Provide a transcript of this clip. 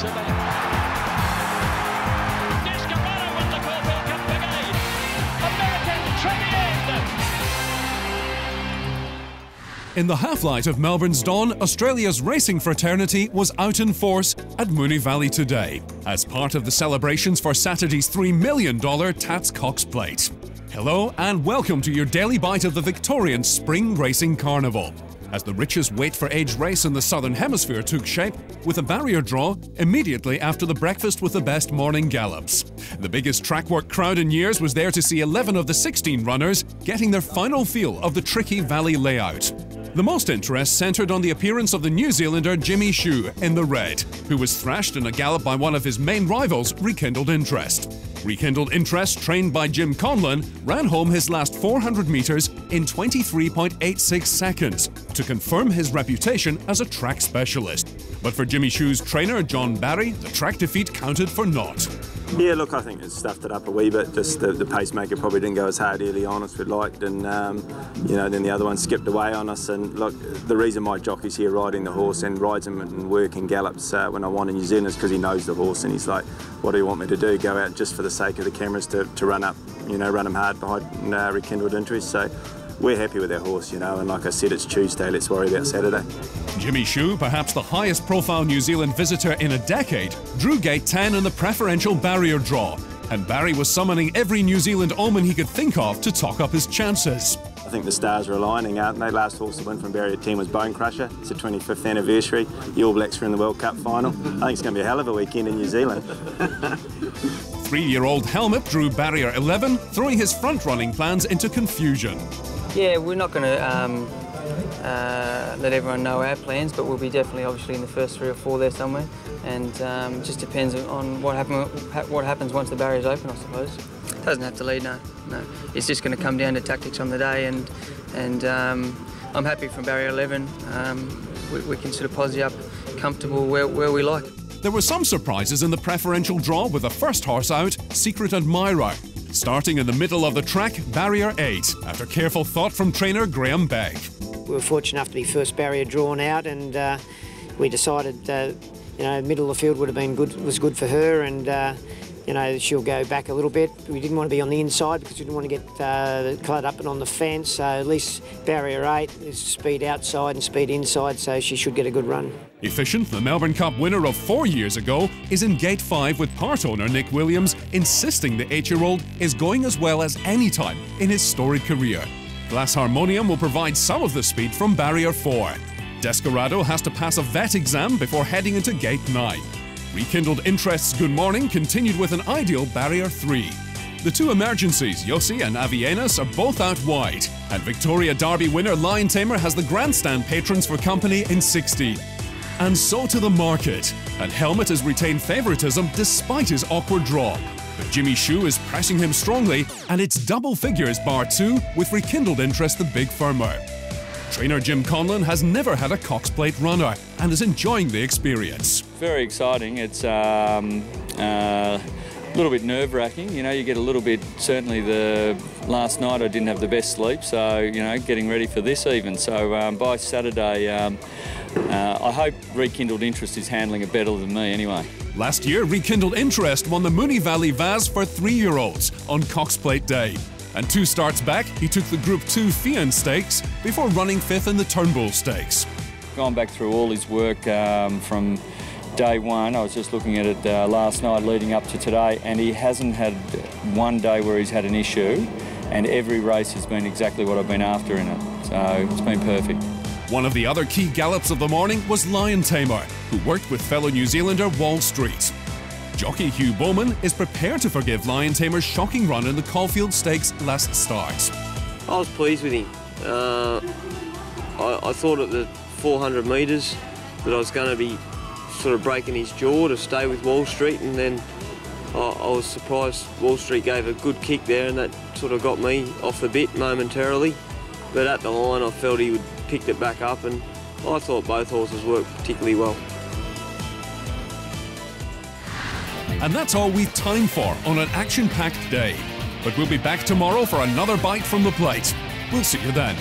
In the half-light of Melbourne's dawn, Australia's racing fraternity was out in force at Moonee Valley today, as part of the celebrations for Saturday's $3 million Tats Cox Plate. Hello and welcome to your daily bite of the Victorian Spring Racing Carnival, as the richest weight-for-age race in the Southern Hemisphere took shape with a barrier draw immediately after the breakfast with the best morning gallops. The biggest track work crowd in years was there to see 11 of the 16 runners getting their final feel of the tricky valley layout. The most interest centred on the appearance of the New Zealander Jimmy Shue in the red, who was thrashed in a gallop by one of his main rivals, Rekindled Interest. Rekindled Interest, trained by Jim Conlon, ran home his last 400 metres in 23.86 seconds to confirm his reputation as a track specialist. But for Jimmy Shue's trainer, John Barry, the track defeat counted for naught. Yeah, look, I think it stuffed it up a wee bit. Just the pacemaker probably didn't go as hard early on as we'd liked, and then the other one skipped away on us. And look, the reason my jockey's here riding the horse and rides him and work and gallops when I want in New Zealand is because he knows the horse, and he's like, "What do you want me to do? Go out just for the sake of the cameras to run up, run him hard behind Rekindled Interest." So we're happy with our horse, and like I said, it's Tuesday. Let's worry about Saturday. Jimmy Shue, perhaps the highest profile New Zealand visitor in a decade, drew gate 10 in the preferential barrier draw, and Barry was summoning every New Zealand omen he could think of to talk up his chances. I think the stars are aligning, aren't they? Last horse to win from barrier 10 was Bone Crusher. It's the 25th anniversary. The All Blacks are in the World Cup final. I think it's going to be a hell of a weekend in New Zealand. 3-year-old Helmet drew barrier 11, throwing his front-running plans into confusion. Yeah, we're not going to let everyone know our plans, but we'll be definitely obviously in the first 3 or 4 there somewhere, and it just depends on what happens once the barrier's open, I suppose. Doesn't have to lead, no. It's just going to come down to tactics on the day, and I'm happy from barrier 11. We can sort of posse up comfortable where we like. There were some surprises in the preferential draw with the first horse out, Secret Admirer, starting in the middle of the track, barrier 8, after careful thought from trainer Graham Begg. We were fortunate enough to be first barrier drawn out, and we decided, middle of the field would have been good, was good for her, and she'll go back a little bit. We didn't want to be on the inside because we didn't want to get caught up and on the fence, so at least barrier 8 is speed outside and speed inside, so she should get a good run. Efficient, the Melbourne Cup winner of 4 years ago, is in gate 5 with part owner Nick Williams insisting the 8-year-old is going as well as any time in his storied career. Glass Harmonium will provide some of the speed from barrier 4. Desperado has to pass a vet exam before heading into gate 9. Rekindled Interest's Good Morning continued with an ideal barrier 3. The 2 emergencies, Yossi and Avienas, are both out wide, and Victoria Derby winner Lion Tamer has the grandstand patrons for company in 16. And so to the market, and Helmet has retained favouritism despite his awkward draw. But Jimmy Shue is pressing him strongly, and it's double figures bar 2 with Rekindled Interest the big firmer. Trainer Jim Conlon has never had a Cox Plate runner and is enjoying the experience. Very exciting. It's a little bit nerve-wracking. You get a little bit, certainly last night I didn't have the best sleep, so, getting ready for this even. So by Saturday, I hope Rekindled Interest is handling it better than me anyway. Last year, Rekindled Interest won the Moonee Valley Vaz for 3-year-olds on Cox Plate Day. And 2 starts back, he took the Group 2 Fian Stakes before running 5th in the Turnbull Stakes. Gone back through all his work from day 1. I was just looking at it last night leading up to today, and he hasn't had one day where he's had an issue, and every race has been exactly what I've been after in it. So it's been perfect. One of the other key gallops of the morning was Lion Tamer, who worked with fellow New Zealander Wall Street. Jockey Hugh Bowman is prepared to forgive Lion Tamer's shocking run in the Caulfield Stakes last start. I was pleased with him. I thought at the 400 metres that I was going to be sort of breaking his jaw to stay with Wall Street, and then I was surprised Wall Street gave a good kick there, and that sort of got me off the bit momentarily. But at the line I felt he would picked it back up, and I thought both horses worked particularly well. And that's all we've time for on an action-packed day. But we'll be back tomorrow for another bite from the plate. We'll see you then.